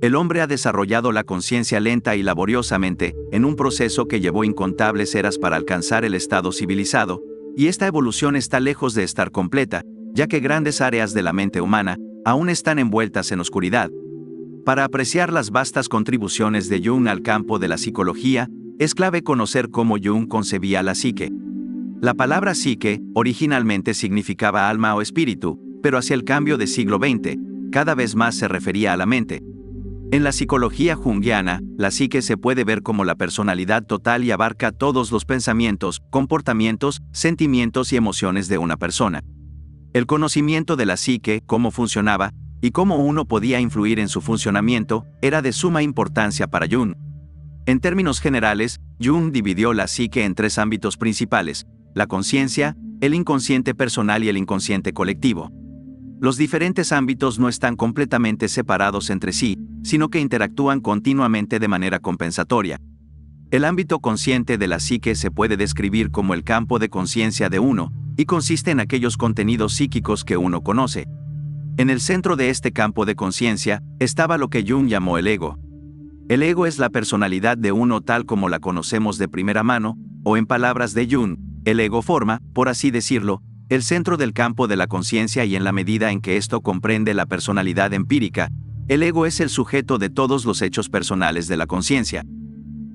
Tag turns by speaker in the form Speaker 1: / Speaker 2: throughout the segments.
Speaker 1: El hombre ha desarrollado la conciencia lenta y laboriosamente, en un proceso que llevó incontables eras para alcanzar el estado civilizado, y esta evolución está lejos de estar completa, ya que grandes áreas de la mente humana aún están envueltas en oscuridad. Para apreciar las vastas contribuciones de Jung al campo de la psicología, es clave conocer cómo Jung concebía la psique. La palabra psique originalmente significaba alma o espíritu, pero hacia el cambio de siglo XX, cada vez más se refería a la mente. En la psicología junguiana, la psique se puede ver como la personalidad total y abarca todos los pensamientos, comportamientos, sentimientos y emociones de una persona. El conocimiento de la psique, cómo funcionaba, y cómo uno podía influir en su funcionamiento, era de suma importancia para Jung. En términos generales, Jung dividió la psique en tres ámbitos principales: la conciencia, el inconsciente personal y el inconsciente colectivo. Los diferentes ámbitos no están completamente separados entre sí, sino que interactúan continuamente de manera compensatoria. El ámbito consciente de la psique se puede describir como el campo de conciencia de uno, y consiste en aquellos contenidos psíquicos que uno conoce. En el centro de este campo de conciencia estaba lo que Jung llamó el ego. El ego es la personalidad de uno tal como la conocemos de primera mano, o en palabras de Jung, el ego forma, por así decirlo, el centro del campo de la conciencia, y en la medida en que esto comprende la personalidad empírica, el ego es el sujeto de todos los hechos personales de la conciencia.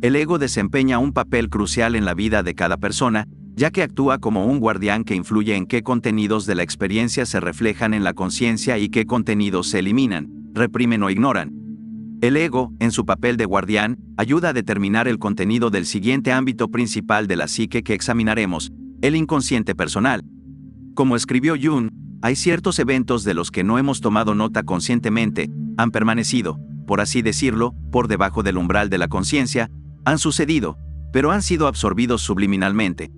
Speaker 1: El ego desempeña un papel crucial en la vida de cada persona, ya que actúa como un guardián que influye en qué contenidos de la experiencia se reflejan en la conciencia y qué contenidos se eliminan, reprimen o ignoran. El ego, en su papel de guardián, ayuda a determinar el contenido del siguiente ámbito principal de la psique que examinaremos, el inconsciente personal. Como escribió Jung, hay ciertos eventos de los que no hemos tomado nota conscientemente, han permanecido, por así decirlo, por debajo del umbral de la conciencia, han sucedido, pero han sido absorbidos subliminalmente.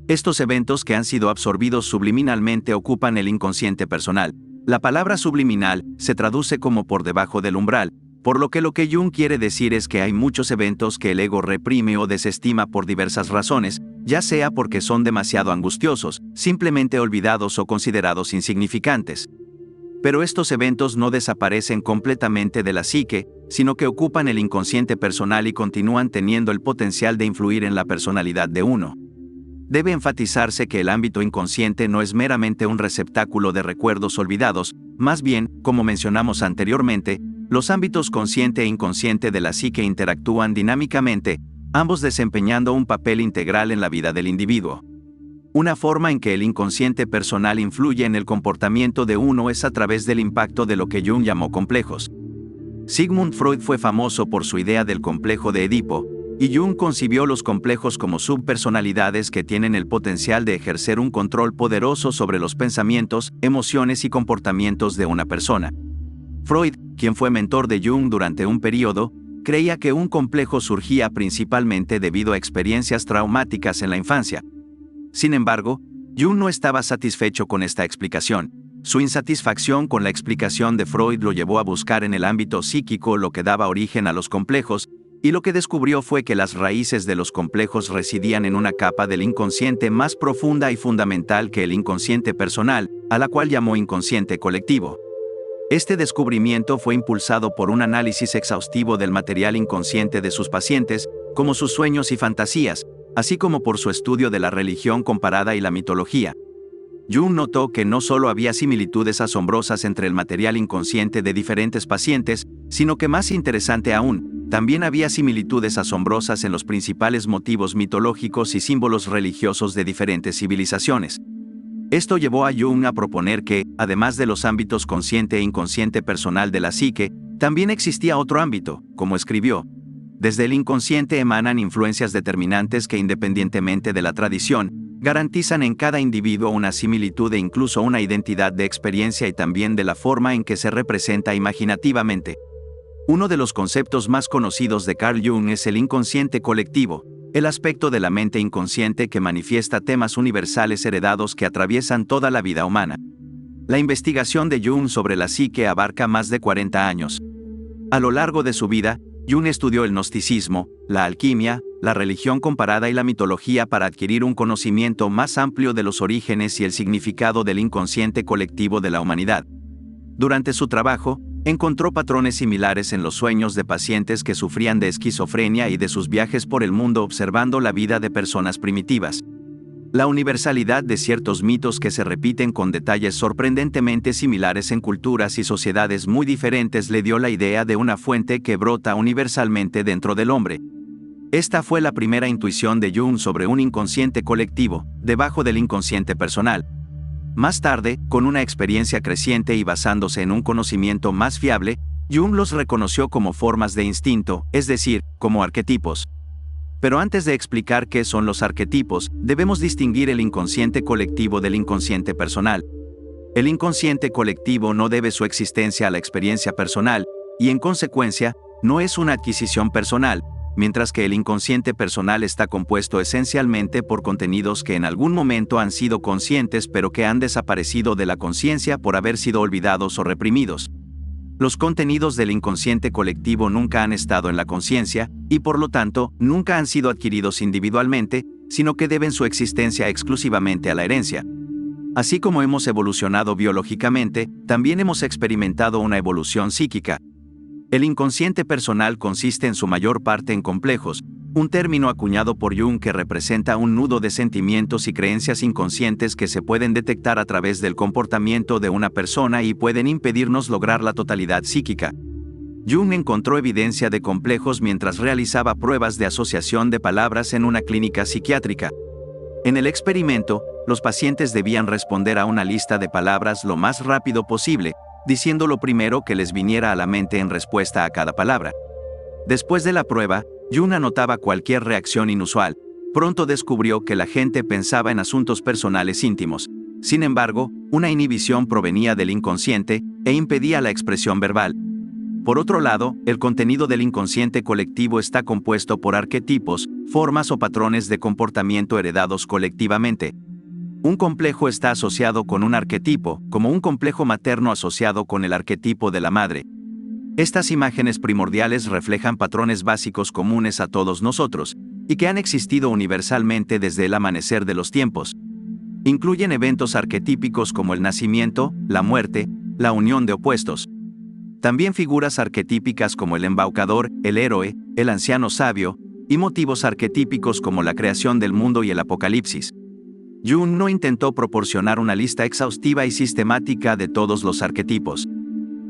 Speaker 1: Estos eventos que han sido absorbidos subliminalmente ocupan el inconsciente personal. La palabra subliminal se traduce como por debajo del umbral, por lo que Jung quiere decir es que hay muchos eventos que el ego reprime o desestima por diversas razones, ya sea porque son demasiado angustiosos, simplemente olvidados o considerados insignificantes. Pero estos eventos no desaparecen completamente de la psique, sino que ocupan el inconsciente personal y continúan teniendo el potencial de influir en la personalidad de uno. Debe enfatizarse que el ámbito inconsciente no es meramente un receptáculo de recuerdos olvidados, más bien, como mencionamos anteriormente, los ámbitos consciente e inconsciente de la psique interactúan dinámicamente, ambos desempeñando un papel integral en la vida del individuo. Una forma en que el inconsciente personal influye en el comportamiento de uno es a través del impacto de lo que Jung llamó complejos. Sigmund Freud fue famoso por su idea del complejo de Edipo, y Jung concibió los complejos como subpersonalidades que tienen el potencial de ejercer un control poderoso sobre los pensamientos, emociones y comportamientos de una persona. Freud, quien fue mentor de Jung durante un periodo, creía que un complejo surgía principalmente debido a experiencias traumáticas en la infancia. Sin embargo, Jung no estaba satisfecho con esta explicación. Su insatisfacción con la explicación de Freud lo llevó a buscar en el ámbito psíquico lo que daba origen a los complejos, y lo que descubrió fue que las raíces de los complejos residían en una capa del inconsciente más profunda y fundamental que el inconsciente personal, a la cual llamó inconsciente colectivo. Este descubrimiento fue impulsado por un análisis exhaustivo del material inconsciente de sus pacientes, como sus sueños y fantasías, así como por su estudio de la religión comparada y la mitología. Jung notó que no solo había similitudes asombrosas entre el material inconsciente de diferentes pacientes, sino que más interesante aún, también había similitudes asombrosas en los principales motivos mitológicos y símbolos religiosos de diferentes civilizaciones. Esto llevó a Jung a proponer que, además de los ámbitos consciente e inconsciente personal de la psique, también existía otro ámbito, como escribió. Desde el inconsciente emanan influencias determinantes que, independientemente de la tradición, garantizan en cada individuo una similitud e incluso una identidad de experiencia y también de la forma en que se representa imaginativamente. Uno de los conceptos más conocidos de Carl Jung es el inconsciente colectivo, el aspecto de la mente inconsciente que manifiesta temas universales heredados que atraviesan toda la vida humana. La investigación de Jung sobre la psique abarca más de 40 años. A lo largo de su vida, Jung estudió el gnosticismo, la alquimia, la religión comparada y la mitología para adquirir un conocimiento más amplio de los orígenes y el significado del inconsciente colectivo de la humanidad. Durante su trabajo, Encontró patrones similares en los sueños de pacientes que sufrían de esquizofrenia y de sus viajes por el mundo observando la vida de personas primitivas. La universalidad de ciertos mitos que se repiten con detalles sorprendentemente similares en culturas y sociedades muy diferentes le dio la idea de una fuente que brota universalmente dentro del hombre. Esta fue la primera intuición de Jung sobre un inconsciente colectivo, debajo del inconsciente personal. Más tarde, con una experiencia creciente y basándose en un conocimiento más fiable, Jung los reconoció como formas de instinto, es decir, como arquetipos. Pero antes de explicar qué son los arquetipos, debemos distinguir el inconsciente colectivo del inconsciente personal. El inconsciente colectivo no debe su existencia a la experiencia personal, y en consecuencia, no es una adquisición personal, mientras que el inconsciente personal está compuesto esencialmente por contenidos que en algún momento han sido conscientes pero que han desaparecido de la conciencia por haber sido olvidados o reprimidos. Los contenidos del inconsciente colectivo nunca han estado en la conciencia, y por lo tanto, nunca han sido adquiridos individualmente, sino que deben su existencia exclusivamente a la herencia. Así como hemos evolucionado biológicamente, también hemos experimentado una evolución psíquica. El inconsciente personal consiste en su mayor parte en complejos, un término acuñado por Jung que representa un nudo de sentimientos y creencias inconscientes que se pueden detectar a través del comportamiento de una persona y pueden impedirnos lograr la totalidad psíquica. Jung encontró evidencia de complejos mientras realizaba pruebas de asociación de palabras en una clínica psiquiátrica. En el experimento, los pacientes debían responder a una lista de palabras lo más rápido posible, diciendo lo primero que les viniera a la mente en respuesta a cada palabra. Después de la prueba, Jung anotaba cualquier reacción inusual. Pronto descubrió que la gente pensaba en asuntos personales íntimos. Sin embargo, una inhibición provenía del inconsciente e impedía la expresión verbal. Por otro lado, el contenido del inconsciente colectivo está compuesto por arquetipos, formas o patrones de comportamiento heredados colectivamente. Un complejo está asociado con un arquetipo, como un complejo materno asociado con el arquetipo de la madre. Estas imágenes primordiales reflejan patrones básicos comunes a todos nosotros, y que han existido universalmente desde el amanecer de los tiempos. Incluyen eventos arquetípicos como el nacimiento, la muerte, la unión de opuestos. También figuras arquetípicas como el embaucador, el héroe, el anciano sabio, y motivos arquetípicos como la creación del mundo y el apocalipsis. Jung no intentó proporcionar una lista exhaustiva y sistemática de todos los arquetipos.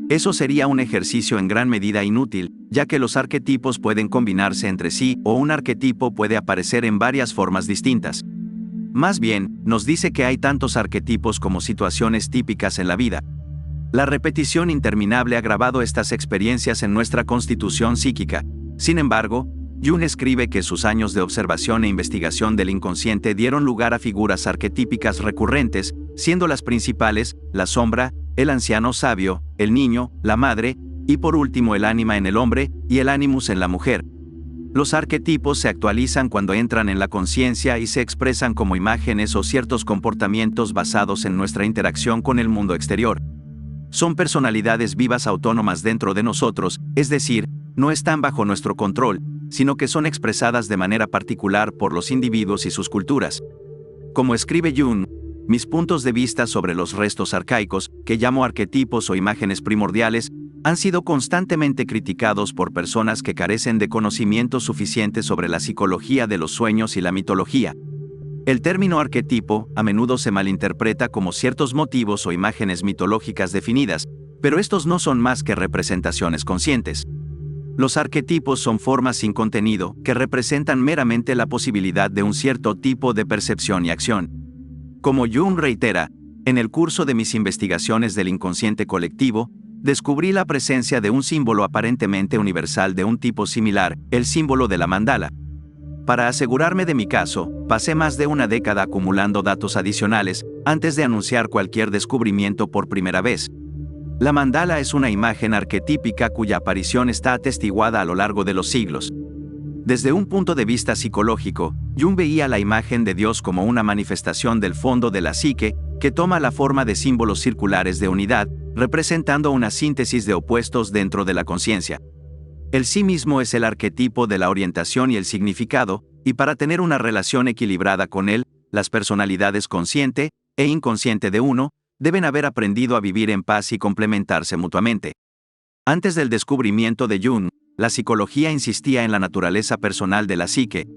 Speaker 1: Eso sería un ejercicio en gran medida inútil, ya que los arquetipos pueden combinarse entre sí o un arquetipo puede aparecer en varias formas distintas. Más bien, nos dice que hay tantos arquetipos como situaciones típicas en la vida. La repetición interminable ha grabado estas experiencias en nuestra constitución psíquica. Sin embargo, Jung escribe que sus años de observación e investigación del inconsciente dieron lugar a figuras arquetípicas recurrentes, siendo las principales, la sombra, el anciano sabio, el niño, la madre, y por último el ánima en el hombre, y el animus en la mujer. Los arquetipos se actualizan cuando entran en la conciencia y se expresan como imágenes o ciertos comportamientos basados en nuestra interacción con el mundo exterior. Son personalidades vivas autónomas dentro de nosotros, es decir, no están bajo nuestro control, sino que son expresadas de manera particular por los individuos y sus culturas. Como escribe Jung, mis puntos de vista sobre los restos arcaicos, que llamo arquetipos o imágenes primordiales, han sido constantemente criticados por personas que carecen de conocimiento suficiente sobre la psicología de los sueños y la mitología. El término arquetipo a menudo se malinterpreta como ciertos motivos o imágenes mitológicas definidas, pero estos no son más que representaciones conscientes. Los arquetipos son formas sin contenido que representan meramente la posibilidad de un cierto tipo de percepción y acción. Como Jung reitera, en el curso de mis investigaciones del inconsciente colectivo, descubrí la presencia de un símbolo aparentemente universal de un tipo similar, el símbolo de la mandala. Para asegurarme de mi caso, pasé más de una década acumulando datos adicionales antes de anunciar cualquier descubrimiento por primera vez. La mandala es una imagen arquetípica cuya aparición está atestiguada a lo largo de los siglos. Desde un punto de vista psicológico, Jung veía la imagen de Dios como una manifestación del fondo de la psique, que toma la forma de símbolos circulares de unidad, representando una síntesis de opuestos dentro de la conciencia. El sí mismo es el arquetipo de la orientación y el significado, y para tener una relación equilibrada con él, las personalidades consciente e inconsciente de uno, deben haber aprendido a vivir en paz y complementarse mutuamente. Antes del descubrimiento de Jung, la psicología insistía en la naturaleza personal de la psique.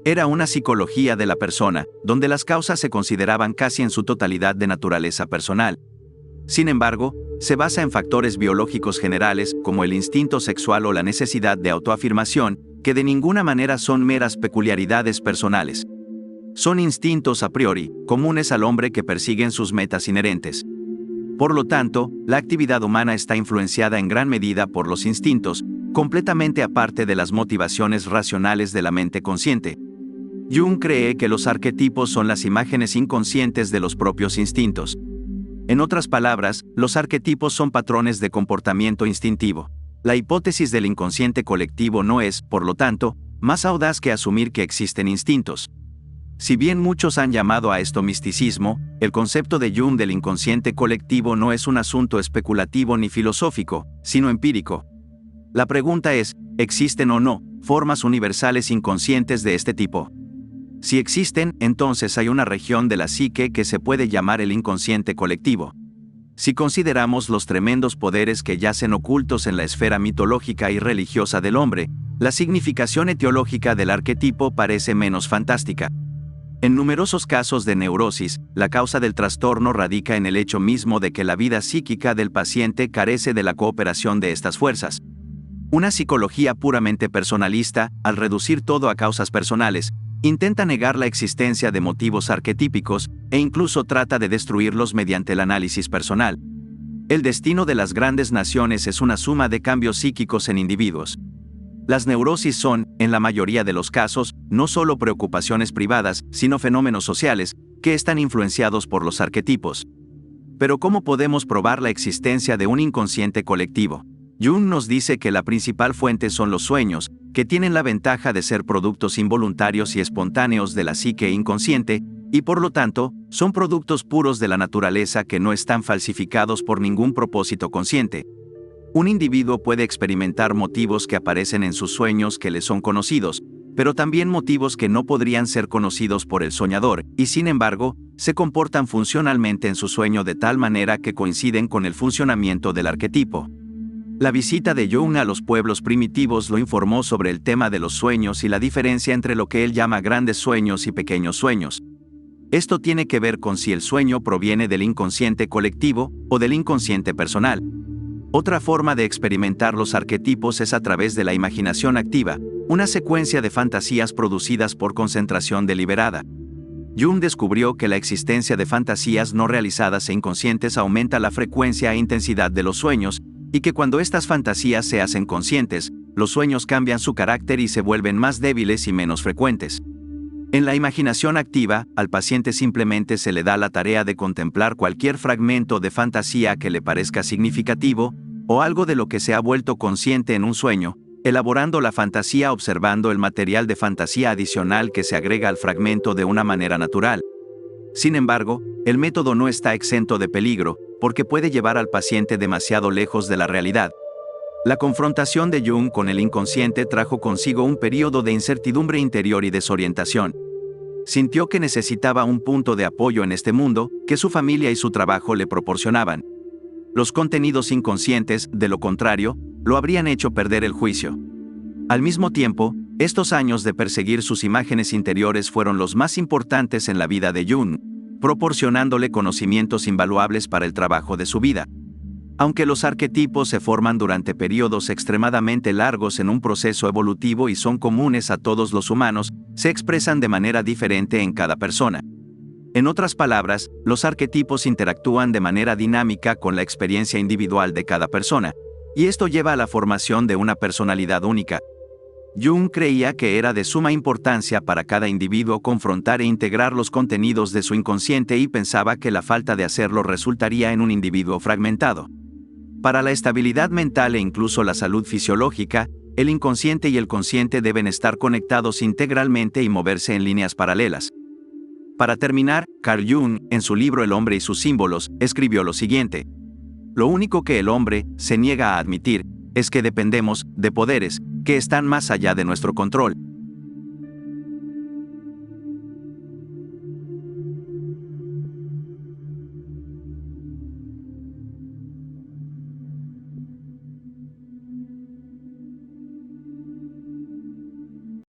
Speaker 1: Era una psicología de la persona, donde las causas se consideraban casi en su totalidad de naturaleza personal. Sin embargo, se basa en factores biológicos generales, como el instinto sexual o la necesidad de autoafirmación, que de ninguna manera son meras peculiaridades personales. Son instintos a priori, comunes al hombre que persiguen sus metas inherentes. Por lo tanto, la actividad humana está influenciada en gran medida por los instintos, completamente aparte de las motivaciones racionales de la mente consciente. Jung cree que los arquetipos son las imágenes inconscientes de los propios instintos. En otras palabras, los arquetipos son patrones de comportamiento instintivo. La hipótesis del inconsciente colectivo no es, por lo tanto, más audaz que asumir que existen instintos. Si bien muchos han llamado a esto misticismo, el concepto de Jung del inconsciente colectivo no es un asunto especulativo ni filosófico, sino empírico. La pregunta es, ¿existen o no formas universales inconscientes de este tipo? Si existen, entonces hay una región de la psique que se puede llamar el inconsciente colectivo. Si consideramos los tremendos poderes que yacen ocultos en la esfera mitológica y religiosa del hombre, la significación etiológica del arquetipo parece menos fantástica. En numerosos casos de neurosis, la causa del trastorno radica en el hecho mismo de que la vida psíquica del paciente carece de la cooperación de estas fuerzas. Una psicología puramente personalista, al reducir todo a causas personales, intenta negar la existencia de motivos arquetípicos e incluso trata de destruirlos mediante el análisis personal. El destino de las grandes naciones es una suma de cambios psíquicos en individuos. Las neurosis son, en la mayoría de los casos, no solo preocupaciones privadas, sino fenómenos sociales, que están influenciados por los arquetipos. Pero ¿cómo podemos probar la existencia de un inconsciente colectivo? Jung nos dice que la principal fuente son los sueños, que tienen la ventaja de ser productos involuntarios y espontáneos de la psique inconsciente, y por lo tanto, son productos puros de la naturaleza que no están falsificados por ningún propósito consciente. Un individuo puede experimentar motivos que aparecen en sus sueños que le son conocidos, pero también motivos que no podrían ser conocidos por el soñador, y sin embargo, se comportan funcionalmente en su sueño de tal manera que coinciden con el funcionamiento del arquetipo. La visita de Jung a los pueblos primitivos lo informó sobre el tema de los sueños y la diferencia entre lo que él llama grandes sueños y pequeños sueños. Esto tiene que ver con si el sueño proviene del inconsciente colectivo o del inconsciente personal. Otra forma de experimentar los arquetipos es a través de la imaginación activa, una secuencia de fantasías producidas por concentración deliberada. Jung descubrió que la existencia de fantasías no realizadas e inconscientes aumenta la frecuencia e intensidad de los sueños, y que cuando estas fantasías se hacen conscientes, los sueños cambian su carácter y se vuelven más débiles y menos frecuentes. En la imaginación activa, al paciente simplemente se le da la tarea de contemplar cualquier fragmento de fantasía que le parezca significativo, o algo de lo que se ha vuelto consciente en un sueño, elaborando la fantasía observando el material de fantasía adicional que se agrega al fragmento de una manera natural. Sin embargo, el método no está exento de peligro, porque puede llevar al paciente demasiado lejos de la realidad. La confrontación de Jung con el inconsciente trajo consigo un período de incertidumbre interior y desorientación. Sintió que necesitaba un punto de apoyo en este mundo, que su familia y su trabajo le proporcionaban. Los contenidos inconscientes, de lo contrario, lo habrían hecho perder el juicio. Al mismo tiempo, estos años de perseguir sus imágenes interiores fueron los más importantes en la vida de Jung, proporcionándole conocimientos invaluables para el trabajo de su vida. Aunque los arquetipos se forman durante periodos extremadamente largos en un proceso evolutivo y son comunes a todos los humanos, se expresan de manera diferente en cada persona. En otras palabras, los arquetipos interactúan de manera dinámica con la experiencia individual de cada persona, y esto lleva a la formación de una personalidad única. Jung creía que era de suma importancia para cada individuo confrontar e integrar los contenidos de su inconsciente y pensaba que la falta de hacerlo resultaría en un individuo fragmentado. Para la estabilidad mental e incluso la salud fisiológica, el inconsciente y el consciente deben estar conectados integralmente y moverse en líneas paralelas. Para terminar, Carl Jung, en su libro El hombre y sus símbolos, escribió lo siguiente: lo único que el hombre se niega a admitir es que dependemos de poderes que están más allá de nuestro control.